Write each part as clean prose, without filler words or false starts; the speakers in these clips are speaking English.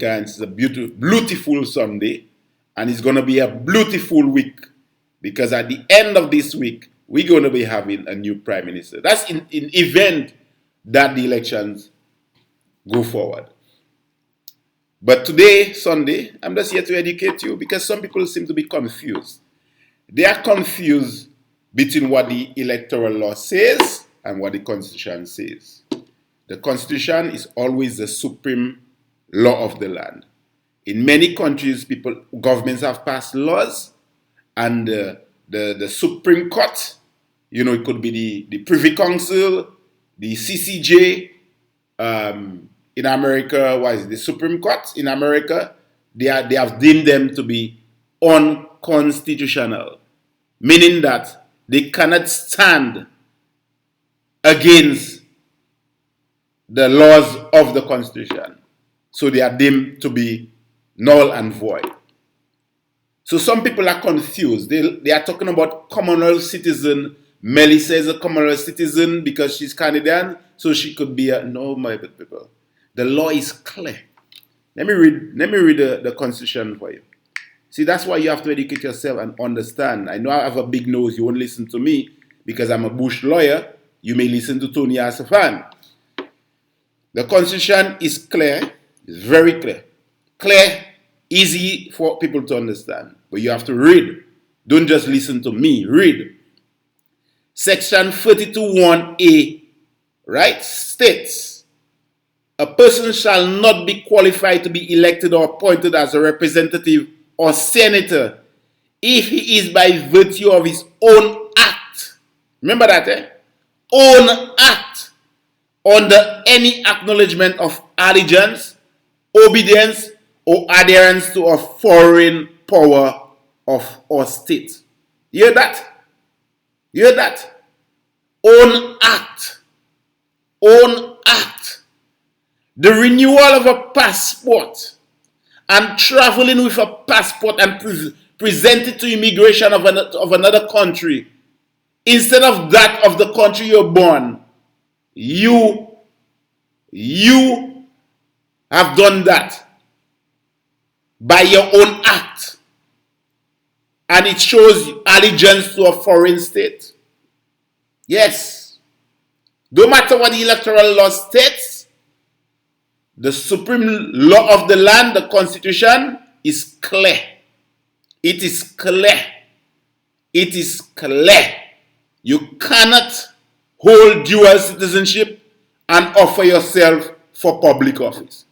It's a beautiful Sunday, and it's going to be a beautiful week because at the end of this week, we're going to be having a new prime minister. That's in event that the elections go forward. But today, Sunday, I'm just here to educate you because some people seem to be confused. They are confused between what the electoral law says and what the Constitution says. The Constitution is always the supreme law of the land. In many countries, governments have passed laws, and the Supreme Court, it could be the Privy Council, the CCJ. In America, what is it? The Supreme Court in America, they have deemed them to be unconstitutional, meaning that they cannot stand against the laws of the Constitution. So they are deemed to be null and void. So some people are confused. They are talking about Commonwealth citizen. Melissa is a Commonwealth citizen because she's Canadian, so she could be no, my people. The law is clear. Let me read the Constitution for you. See, that's why you have to educate yourself and understand. I know I have a big nose. You won't listen to me because I'm a bush lawyer. You may listen to Tony Asafan. The Constitution is clear. It's very clear. Clear, easy for people to understand. But you have to read. Don't just listen to me. Read. Section 32(1)(a), right, states, a person shall not be qualified to be elected or appointed as a representative or senator if he is by virtue of his own act. Remember that, Own act, under any acknowledgement of allegiance, obedience, or adherence to a foreign power or state. You hear that? You hear that? Own act. Own act. The renewal of a passport and traveling with a passport and present it to immigration of another country instead of that of the country you're born. You have done that by your own act, and it shows allegiance to a foreign state. Yes, no matter what the electoral law states, the supreme law of the land, the Constitution, is clear. It is clear. It is clear. You cannot hold dual citizenship and offer yourself for public office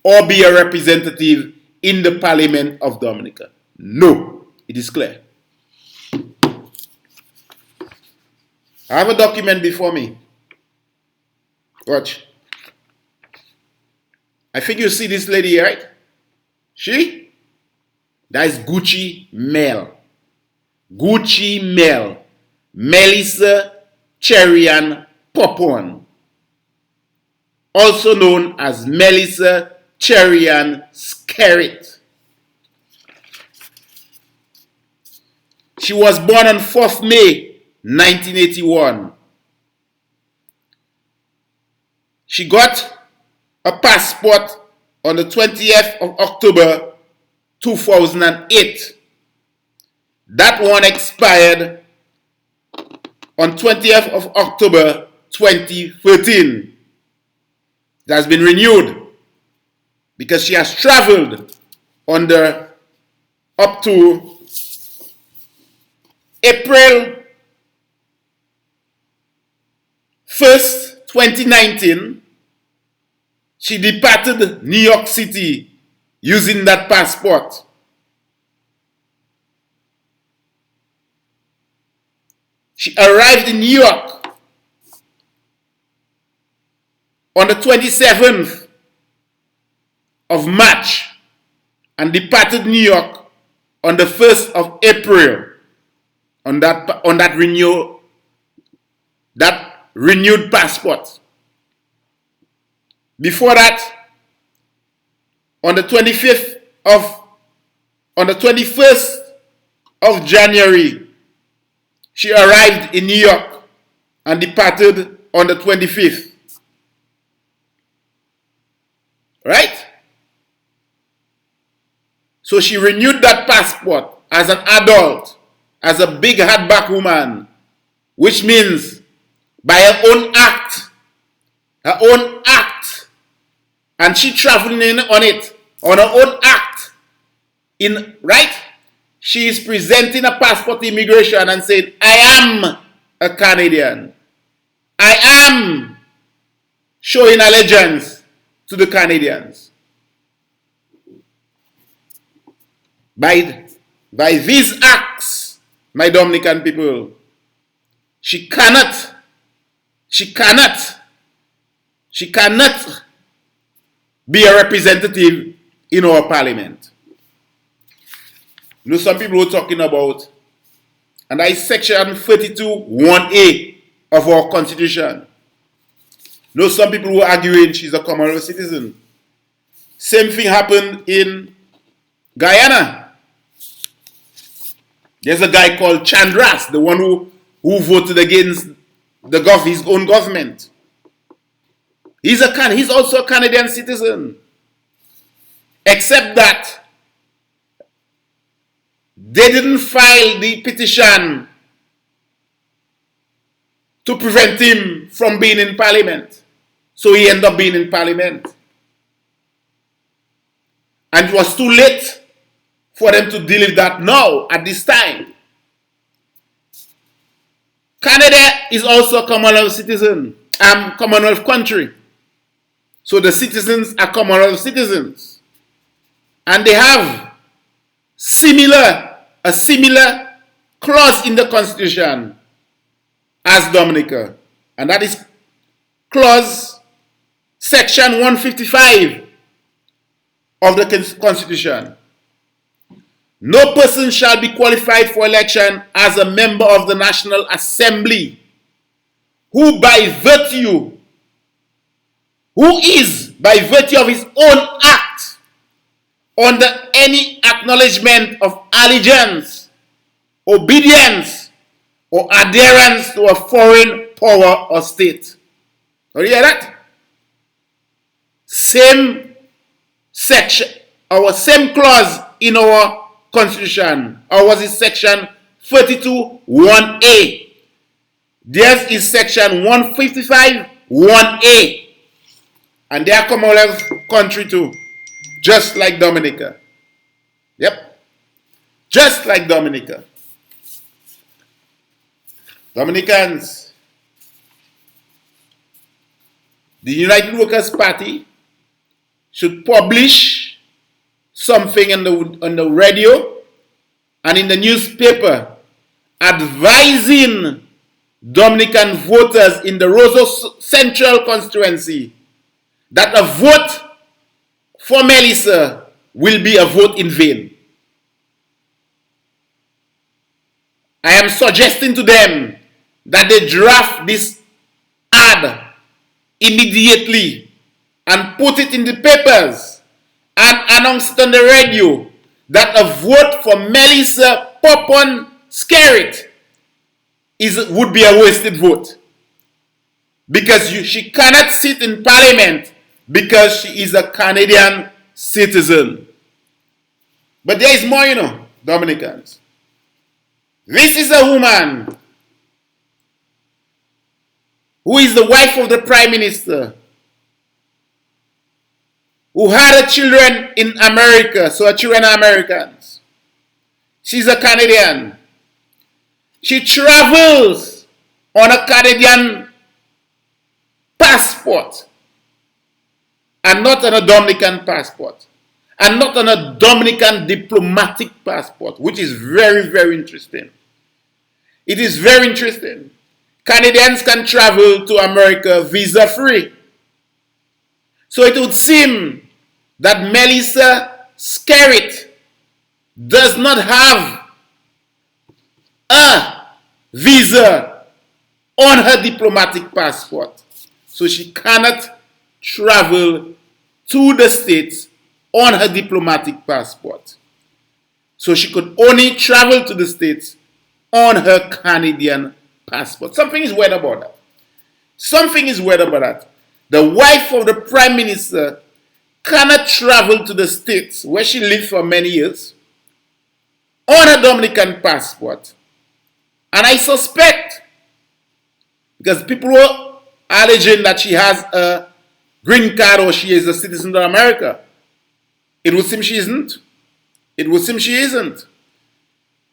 or be a representative in the Parliament of Dominica. No, it is clear. I have a document before me. Watch. I think you see this lady, right? She? That is Gucci Mel. Gucci Mel. Melissa Cherian Popon. Also known as Melissa Cherian Skerrit. She was born on 4th May 1981. She got a passport on the 20th of October 2008. That one expired on 20th of October 2013. It has been renewed because she has traveled up to April 1st, 2019. She departed New York City using that passport. She arrived in New York on the 27th of March and departed New York on the 1st of April on that renewed passport. Before that, on the 21st of January, she arrived in New York and departed on the 25th. Right? So she renewed that passport as an adult, as a big hardback woman, which means by her own act, and she traveling in on it, on her own act, right? She is presenting a passport to immigration and saying, I am a Canadian. I am showing allegiance to the Canadians. By these acts, my Dominican people, she cannot be a representative in our parliament. You know, some people are talking about, and that is section 32, 1A of our constitution. You know, some people were arguing she's a Commonwealth citizen. Same thing happened in Guyana. There's a guy called Chandras, the one who voted against his own government. He's also a Canadian citizen. Except that they didn't file the petition to prevent him from being in Parliament. So he ended up being in Parliament. And it was too late for them to deal with that now, at this time. Canada is also a Commonwealth citizen, Commonwealth country. So the citizens are Commonwealth citizens. And they have a similar clause in the Constitution as Dominica. And that is clause section 155 of the Constitution. No person shall be qualified for election as a member of the National Assembly who is by virtue of his own act under any acknowledgement of allegiance, obedience, or adherence to a foreign power or state. Do you hear that? Same section, our same clause in our Constitution. Ours is section 32, 1A. Theirs is section 155, 1A. And they are Commonwealth country too. Just like Dominica. Yep. Just like Dominica. Dominicans, the United Workers' Party should publish something on the radio and in the newspaper advising Dominican voters in the Roseau Central constituency that a vote for Melissa will be a vote in vain. I am suggesting to them that they draft this ad immediately and put it in the papers and announce it on the radio that a vote for Melissa Popon Skerrit would be a wasted vote. Because she cannot sit in Parliament because she is a Canadian citizen. But there is more, Dominicans. This is a woman who is the wife of the Prime Minister, who had children in America, so her children are Americans. She's a Canadian. She travels on a Canadian passport and not on a Dominican passport and not on a Dominican diplomatic passport, which is very, very interesting. It is very interesting. Canadians can travel to America visa-free. So it would seem that Melissa Skerrit does not have a visa on her diplomatic passport. So she cannot travel to the States on her diplomatic passport. So she could only travel to the States on her Canadian passport. Something is weird about that. Something is weird about that. The wife of the Prime Minister cannot travel to the States where she lived for many years on a Dominican passport. And I suspect, because people were alleging that she has a green card or she is a citizen of America, it would seem she isn't. It would seem she isn't.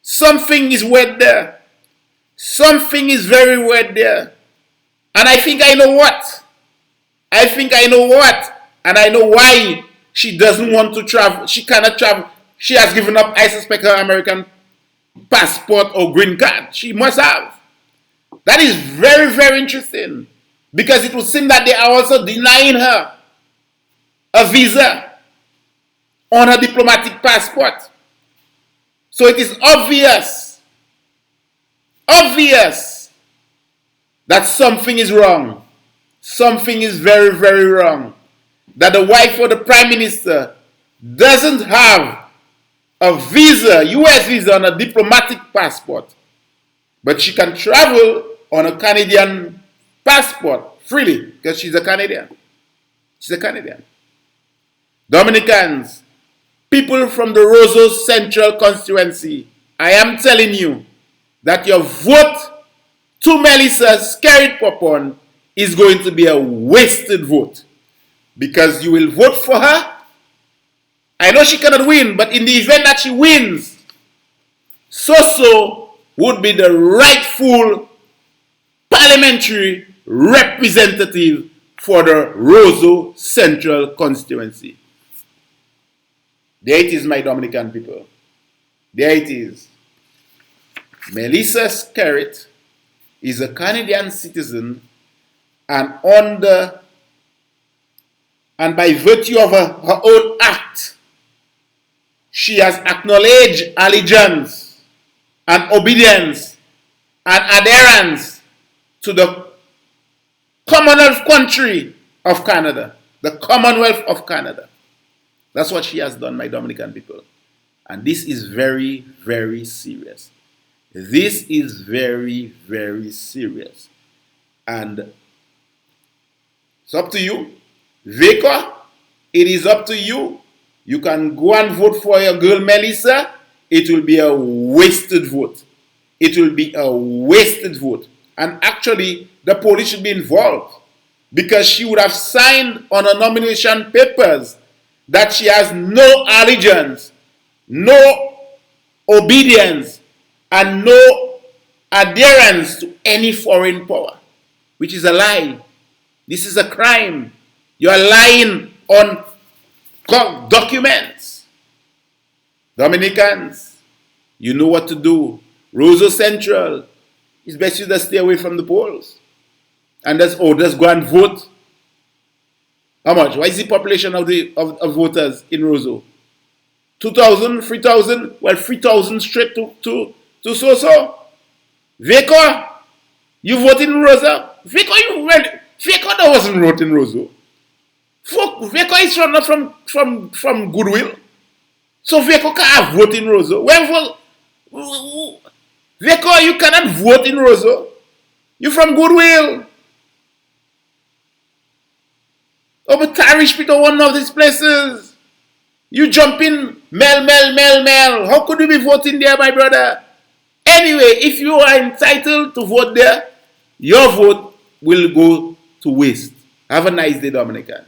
Something is weird there. Something is very weird there. And I think I know what. I think I know what. And I know why she doesn't want to travel. She cannot travel. She has given up, I suspect, her American passport or green card. She must have. That is very, very interesting. Because it would seem that they are also denying her a visa on her diplomatic passport. So it is obvious that something is wrong. Something is very, very wrong. That the wife of the Prime Minister doesn't have a visa, US visa on a diplomatic passport. But she can travel on a Canadian passport freely because she's a Canadian. She's a Canadian. Dominicans, people from the Roseau Central constituency, I am telling you that your vote to Melissa Skerrit Popon is going to be a wasted vote. Because you will vote for her. I know she cannot win, but in the event that she wins, Soso would be the rightful parliamentary representative for the Roseau Central constituency. There it is, my Dominican people. There it is. Melissa Skerrit is a Canadian citizen, and by virtue of her own act, she has acknowledged allegiance and obedience and adherence to the Commonwealth country of Canada, the Commonwealth of Canada. That's what she has done, my Dominican people. And this is very, very serious. This is very, very serious. And it's up to you. Veka, it is up to you. You can go and vote for your girl Melissa. It will be a wasted vote. It will be a wasted vote. And actually, the police should be involved because she would have signed on her nomination papers that she has no allegiance, no obedience, and no adherence to any foreign power, which is a lie. This is a crime. You are lying on documents. Dominicans, you know what to do. Roseau Central, it's best you just stay away from the polls. And just go and vote. How much? What is the population of voters in Roseau? 2,000, 3,000? Well, 3,000 straight to Soso. Veka, you vote in Roseau? Veka wasn't vote in Roseau. Veka is from Goodwill. So Veka can't vote in Roseau. Veka, you cannot vote in Roseau. You're from Goodwill. Oh, but Tarish Peter, one of these places. You jump in, Mel. How could you be voting there, my brother? Anyway, if you are entitled to vote there, your vote will go to waste. Have a nice day, Dominican.